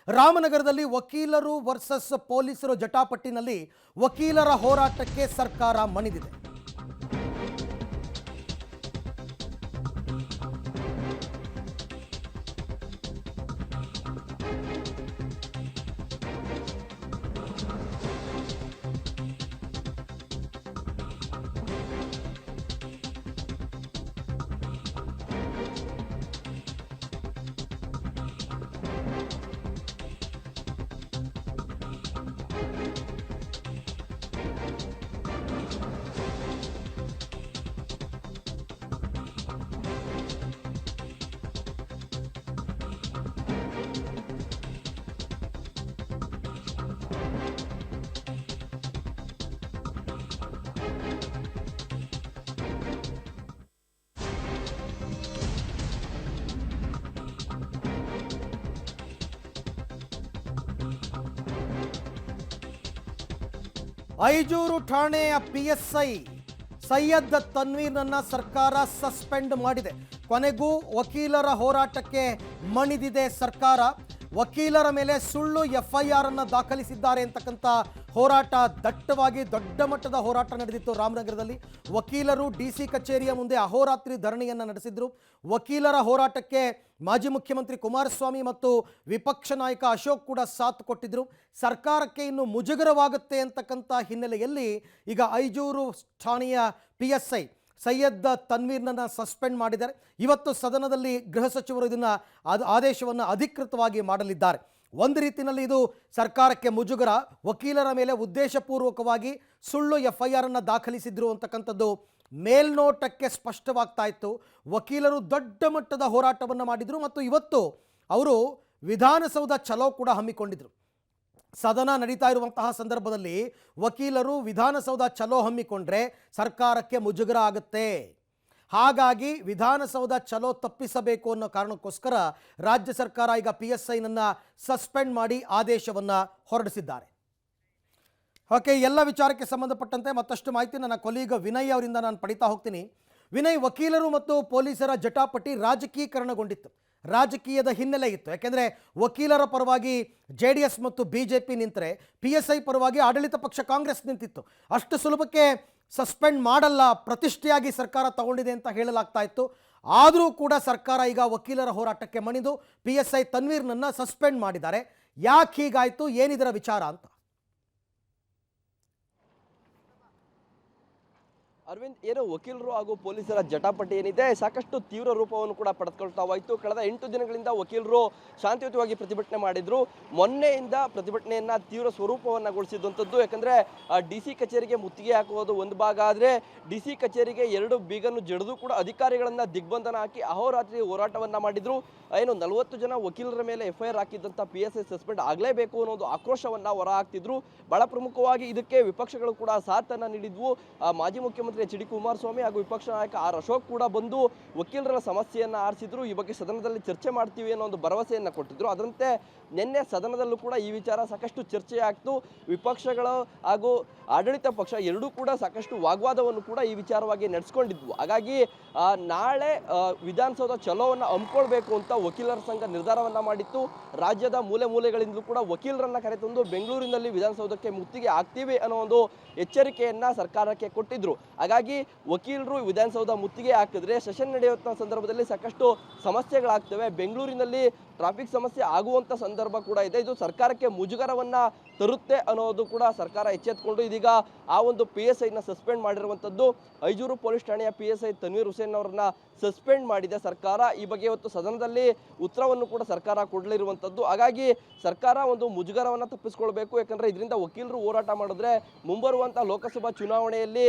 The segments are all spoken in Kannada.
ರಾಮನಗರದಲ್ಲಿ ವಕೀಲರು ವರ್ಸಸ್ ಪೊಲೀಸರು ಜಟಾಪಟ್ಟಿನಲ್ಲಿ ವಕೀಲರ ಹೋರಾಟಕ್ಕೆ ಸರ್ಕಾರ ಮಣಿದಿದೆ. ಐಜೂರು ಠಾಣೆಯ ಪಿಎಸ್ಐ ಸೈಯದ್ ತನ್ವೀರ್ನನ್ನ ಸರ್ಕಾರ ಸಸ್ಪೆಂಡ್ ಮಾಡಿದೆ. ಕೊನೆಗೂ ವಕೀಲರ ಹೋರಾಟಕ್ಕೆ ಮಣಿದಿದೆ ಸರ್ಕಾರ. ವಕೀಲರ ಮೇಲೆ ಸುಳ್ಳು ಎಫ್ಐಆರ್ ಅನ್ನು ದಾಖಲಿಸಿದ್ದಾರೆ ಅಂತಕ್ಕಂಥ ಹೋರಾಟ ದಟ್ಟವಾಗಿ ದೊಡ್ಡ ಮಟ್ಟದ ಹೋರಾಟ ನಡೆದಿತ್ತು ರಾಮನಗರದಲ್ಲಿ. ವಕೀಲರು ಡಿಸಿ ಕಚೇರಿಯ ಮುಂದೆ ಅಹೋರಾತ್ರಿ ಧರಣಿಯನ್ನು ನಡೆಸಿದ್ರು. ವಕೀಲರ ಹೋರಾಟಕ್ಕೆ ಮಾಜಿ ಮುಖ್ಯಮಂತ್ರಿ ಕುಮಾರಸ್ವಾಮಿ ಮತ್ತು ವಿಪಕ್ಷ ನಾಯಕ ಅಶೋಕ್ ಕೂಡ ಸಾಥ್ ಕೊಟ್ಟಿದ್ರು. ಸರ್ಕಾರಕ್ಕೆ ಇನ್ನು ಮುಜುಗರವಾಗುತ್ತೆ ಅಂತಕ್ಕಂಥ ಹಿನ್ನೆಲೆಯಲ್ಲಿ ಈಗ ಐಜೂರು ಠಾಣೆಯ ಪಿಎಸ್ಐ ಸೈಯದ್ ತನ್ವೀರ್ನನ್ನು ಸಸ್ಪೆಂಡ್ ಮಾಡಿದ್ದಾರೆ. ಇವತ್ತು ಸದನದಲ್ಲಿ ಗೃಹ ಸಚಿವರು ಇದನ್ನು ಆದೇಶವನ್ನು ಅಧಿಕೃತವಾಗಿ ಮಾಡಲಿದ್ದಾರೆ. ಒಂದು ರೀತಿಯಲ್ಲಿ ಇದು ಸರ್ಕಾರಕ್ಕೆ ಮುಜುಗರ. ವಕೀಲರ ಮೇಲೆ ಉದ್ದೇಶಪೂರ್ವಕವಾಗಿ ಸುಳ್ಳು ಎಫ್ಐಆರ್ ಅನ್ನು ದಾಖಲಿಸಿದ್ರು ಅಂತಕ್ಕಂಥದ್ದು ಮೇಲ್ನೋಟಕ್ಕೆ ಸ್ಪಷ್ಟವಾಗ್ತಾ ಇತ್ತು. ವಕೀಲರು ದೊಡ್ಡ ಮಟ್ಟದ ಹೋರಾಟವನ್ನು ಮಾಡಿದರು ಮತ್ತು ಇವತ್ತು ಅವರು ವಿಧಾನಸೌಧ ಚಲೋ ಕೂಡ ಹಮ್ಮಿಕೊಂಡಿದ್ರು. ಸದನ ನಡೀತಾ ಇರುವಂತಹ ಸಂದರ್ಭದಲ್ಲಿ ವಕೀಲರು ವಿಧಾನಸೌಧ ಚಲೋ ಹಮ್ಮಿಕೊಂಡ್ರೆ ಸರ್ಕಾರಕ್ಕೆ ಮುಜುಗರ ಆಗುತ್ತೆ. ಹಾಗಾಗಿ ವಿಧಾನಸೌಧ ಚಲೋ ತಪ್ಪಿಸಬೇಕು ಅನ್ನೋ ಕಾರಣಕ್ಕೋಸ್ಕರ ರಾಜ್ಯ ಸರ್ಕಾರ ಈಗ ಪಿಎಸ್ಐನನ್ನು ಸಸ್ಪೆಂಡ್ ಮಾಡಿ ಆದೇಶವನ್ನು ಹೊರಡಿಸಿದ್ದಾರೆ. ಓಕೆ, ಎಲ್ಲ ವಿಚಾರಕ್ಕೆ ಸಂಬಂಧಪಟ್ಟಂತೆ ಮತ್ತಷ್ಟು ಮಾಹಿತಿ ನನ್ನ ಕೊಲೀಗ ವಿನಯ್ ಅವರಿಂದ ನಾನು ಪಡಿತಾ ಹೋಗ್ತೀನಿ. ವಿನಯ್, ವಕೀಲರು ಮತ್ತು ಪೊಲೀಸರ ಜಟಾಪಟಿ ರಾಜಕೀಕರಣಗೊಂಡಿತ್ತು, ರಾಜಕೀಯದ ಹಿನ್ನೆಲೆ ಇತ್ತು. ಯಾಕೆಂದರೆ ವಕೀಲರ ಪರವಾಗಿ JDS ಮತ್ತು BJP ನಿಂತರೆ PSI ಪರವಾಗಿ ಆಡಳಿತ ಪಕ್ಷ ಕಾಂಗ್ರೆಸ್ ನಿಂತಿತ್ತು. ಅಷ್ಟು ಸುಲಭಕ್ಕೆ ಸಸ್ಪೆಂಡ್ ಮಾಡಲ್ಲ, ಪ್ರತಿಷ್ಠೆಯಾಗಿ ಸರ್ಕಾರ ತಗೊಂಡಿದೆ ಅಂತ ಹೇಳಲಾಗ್ತಾ ಇತ್ತು. ಆದರೂ ಕೂಡ ಸರ್ಕಾರ ಈಗ ವಕೀಲರ ಹೋರಾಟಕ್ಕೆ ಮಣಿದು PSI ತನ್ವೀರ್ನನ್ನು ಸಸ್ಪೆಂಡ್ ಮಾಡಿದ್ದಾರೆ. ಯಾಕೆ ಹೀಗಾಯಿತು, ಏನಿದರ ವಿಚಾರ ಅಂತ? ಅರವಿಂದ್, ಏನು ವಕೀಲರು ಹಾಗೂ ಪೊಲೀಸರ ಜಟಾಪಟಿ ಏನಿದೆ ಸಾಕಷ್ಟು ತೀವ್ರ ರೂಪವನ್ನು ಕೂಡ ಪಡೆದುಕೊಳ್ತಾ ಹೋಯಿತು. ಕಳೆದ 8 ದಿನಗಳಿಂದ ವಕೀಲರು ಶಾಂತಿಯುತವಾಗಿ ಪ್ರತಿಭಟನೆ ಮಾಡಿದ್ರು. ಮೊನ್ನೆಯಿಂದ ಪ್ರತಿಭಟನೆಯನ್ನ ತೀವ್ರ ಸ್ವರೂಪವನ್ನಗೊಳಿಸಿದಂಥದ್ದು. ಯಾಕಂದ್ರೆ DC ಕಚೇರಿಗೆ ಮುತ್ತಿಗೆ ಹಾಕುವುದು ಒಂದು ಭಾಗ ಆದರೆ DC ಕಚೇರಿಗೆ 2 ಬೀಗನ್ನು ಜಡಿದು ಕೂಡ ಅಧಿಕಾರಿಗಳನ್ನ ದಿಗ್ಬಂಧನ ಹಾಕಿ ಅಹೋರಾತ್ರಿ ಹೋರಾಟವನ್ನ ಮಾಡಿದ್ರು. ಏನು 40 ಜನ ವಕೀಲರ ಮೇಲೆ FIR ಹಾಕಿದ್ದಂಥ PSI ಸಸ್ಪೆಂಡ್ ಆಗಲೇಬೇಕು ಅನ್ನೋದು ಆಕ್ರೋಶವನ್ನ ಹೊರ ಹಾಕ್ತಿದ್ರು. ಬಹಳ ಪ್ರಮುಖವಾಗಿ ಇದಕ್ಕೆ ವಿಪಕ್ಷಗಳು ಕೂಡ ಸಾಥನ್ನು ನೀಡಿದ್ವು. ಮಾಜಿ ಮುಖ್ಯಮಂತ್ರಿ HD ಕುಮಾರಸ್ವಾಮಿ ಹಾಗೂ ವಿಪಕ್ಷ ನಾಯಕ R ಅಶೋಕ್ ಕೂಡ ಬಂದು ವಕೀಲರ ಸಮಸ್ಯೆಯನ್ನು ಆರಿಸಿದ್ರು. ಈ ಬಗ್ಗೆ ಸದನದಲ್ಲಿ ಚರ್ಚೆ ಮಾಡ್ತೀವಿ ಅನ್ನೋ ಒಂದು ಭರವಸೆಯನ್ನು ಕೊಟ್ಟಿದ್ರು. ಅದರಂತೆ ನಿನ್ನೆ ಸದನದಲ್ಲೂ ಕೂಡ ಈ ವಿಚಾರ ಸಾಕಷ್ಟು ಚರ್ಚೆ ಆಗ್ತು. ವಿಪಕ್ಷಗಳು ಹಾಗೂ ಆಡಳಿತ ಪಕ್ಷ ಎರಡೂ ಕೂಡ ಸಾಕಷ್ಟು ವಾಗ್ವಾದವನ್ನು ಕೂಡ ಈ ವಿಚಾರವಾಗಿ ನಡೆಸ್ಕೊಂಡಿದ್ವು. ಹಾಗಾಗಿ ನಾಳೆ ವಿಧಾನಸೌಧ ಚಲೋವನ್ನು ಹಮ್ಮಿಕೊಳ್ಬೇಕು ಅಂತ ವಕೀಲರ ಸಂಘ ನಿರ್ಧಾರವನ್ನ ಮಾಡಿತ್ತು. ರಾಜ್ಯದ ಮೂಲೆ ಮೂಲೆಗಳಿಂದಲೂ ಕೂಡ ವಕೀಲರನ್ನ ಕರೆತಂದು ಬೆಂಗಳೂರಿನಲ್ಲಿ ವಿಧಾನಸೌಧಕ್ಕೆ ಮುತ್ತಿಗೆ ಹಾಕ್ತೀವಿ ಅನ್ನೋ ಒಂದು ಎಚ್ಚರಿಕೆಯನ್ನ ಸರ್ಕಾರಕ್ಕೆ ಕೊಟ್ಟಿದ್ರು. ಹಾಗಾಗಿ ವಕೀಲರು ವಿಧಾನಸೌಧ ಮುತ್ತಿಗೆ ಹಾಕಿದ್ರೆ ಸೆಷನ್ ನಡೆಯುವಂಥ ಸಂದರ್ಭದಲ್ಲಿ ಸಾಕಷ್ಟು ಸಮಸ್ಯೆಗಳಾಗ್ತವೆ. ಬೆಂಗಳೂರಿನಲ್ಲಿ ಟ್ರಾಫಿಕ್ ಸಮಸ್ಯೆ ಆಗುವಂಥ ಸಂದರ್ಭ ಕೂಡ ಇದೆ. ಇದು ಸರ್ಕಾರಕ್ಕೆ ಮುಜುಗರವನ್ನ ತರುತ್ತೆ ಅನ್ನೋದು ಕೂಡ ಸರ್ಕಾರ ಎಚ್ಚೆತ್ತುಕೊಂಡು ಇದೀಗ ಆ ಒಂದು PSIನ ಸಸ್ಪೆಂಡ್ ಮಾಡಿರುವಂಥದ್ದು. ಐಜೂರು ಪೊಲೀಸ್ ಠಾಣೆಯ PSI ತನ್ವೀರ್ ಹುಸೇನ್ ಅವರನ್ನ ಸಸ್ಪೆಂಡ್ ಮಾಡಿದೆ ಸರ್ಕಾರ. ಈ ಬಗ್ಗೆ ಇವತ್ತು ಸದನದಲ್ಲಿ ಉತ್ತರವನ್ನು ಕೂಡ ಸರ್ಕಾರ ಕೊಡಲಿರುವಂಥದ್ದು. ಹಾಗಾಗಿ ಸರ್ಕಾರ ಒಂದು ಮುಜುಗರವನ್ನು ತಪ್ಪಿಸ್ಕೊಳ್ಬೇಕು. ಯಾಕಂದ್ರೆ ಇದರಿಂದ ವಕೀಲರು ಹೋರಾಟ ಮಾಡಿದ್ರೆ ಮುಂಬರುವಂಥ ಲೋಕಸಭಾ ಚುನಾವಣೆಯಲ್ಲಿ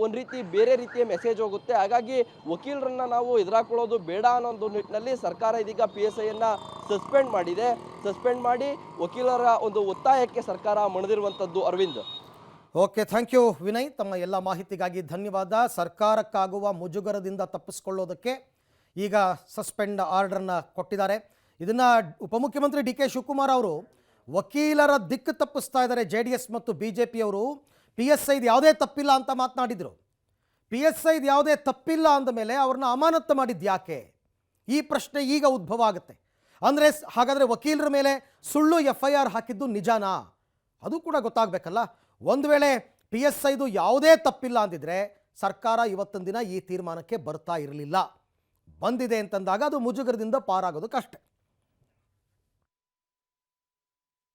ಒಂದು ರೀತಿ ಬೇರೆ ರೀತಿಯ ಮೆಸೇಜ್ ಹೋಗುತ್ತೆ. ಹಾಗಾಗಿ ವಕೀಲರನ್ನ ನಾವು ಎದುರಾಕೊಳ್ಳೋದು ಬೇಡ ಅನ್ನೋ ಒಂದು ನಿಟ್ಟಿನಲ್ಲಿ ಸರ್ಕಾರ ಇದೀಗ PSIಯನ್ನ ಸಸ್ಪೆಂಡ್ ಮಾಡಿದೆ. ಸಸ್ಪೆಂಡ್ ಮಾಡಿ ವಕೀಲರ ಒಂದು ಒತ್ತಾಯಕ್ಕೆ ಸರ್ಕಾರ ಮಣಿದಿರುವಂಥದ್ದು. Aravind. Okay, thank you Vinay. ತಮ್ಮ ಎಲ್ಲ ಮಾಹಿತಿಗಾಗಿ ಧನ್ಯವಾದ. ಸರ್ಕಾರಕ್ಕಾಗುವ ಮುಜುಗರದಿಂದ ತಪ್ಪಿಸ್ಕೊಳ್ಳೋದಕ್ಕೆ ಈಗ ಸಸ್ಪೆಂಡ್ ಆರ್ಡರ್ನ ಕೊಟ್ಟಿದ್ದಾರೆ. ಇದನ್ನು ಉಪಮುಖ್ಯಮಂತ್ರಿ DK ಶಿವಕುಮಾರ್ ಅವರು ವಕೀಲರ ದಿಕ್ಕು ತಪ್ಪಿಸ್ತಾ ಇದ್ದಾರೆ. JDS ಮತ್ತು BJP ಅವರು PSIದು ಯಾವುದೇ ತಪ್ಪಿಲ್ಲ ಅಂತ ಮಾತನಾಡಿದರು. PSIದು ಯಾವುದೇ ತಪ್ಪಿಲ್ಲ ಅಂದ ಮೇಲೆ ಅವ್ರನ್ನ ಅಮಾನತ್ತು ಮಾಡಿದ್ದು ಯಾಕೆ? ಈ ಪ್ರಶ್ನೆ ಈಗ ಉದ್ಭವ ಆಗುತ್ತೆ. ಅಂದರೆ ಹಾಗಾದರೆ ವಕೀಲರ ಮೇಲೆ ಸುಳ್ಳು FIR ಹಾಕಿದ್ದು ನಿಜಾನಾ? ಅದು ಕೂಡ ಗೊತ್ತಾಗಬೇಕಲ್ಲ. ಒಂದು ವೇಳೆ PSIದು ಯಾವುದೇ ತಪ್ಪಿಲ್ಲ ಅಂದಿದ್ರೆ ಸರ್ಕಾರ ಇವತ್ತಿನ ದಿನ ಈ ತೀರ್ಮಾನಕ್ಕೆ ಬರ್ತಾ ಇರಲಿಲ್ಲ. ಬಂದಿದೆ ಅಂತಂದಾಗ ಅದು ಮುಜುಗರದಿಂದ ಪಾರಾಗೋದು ಕಷ್ಟ.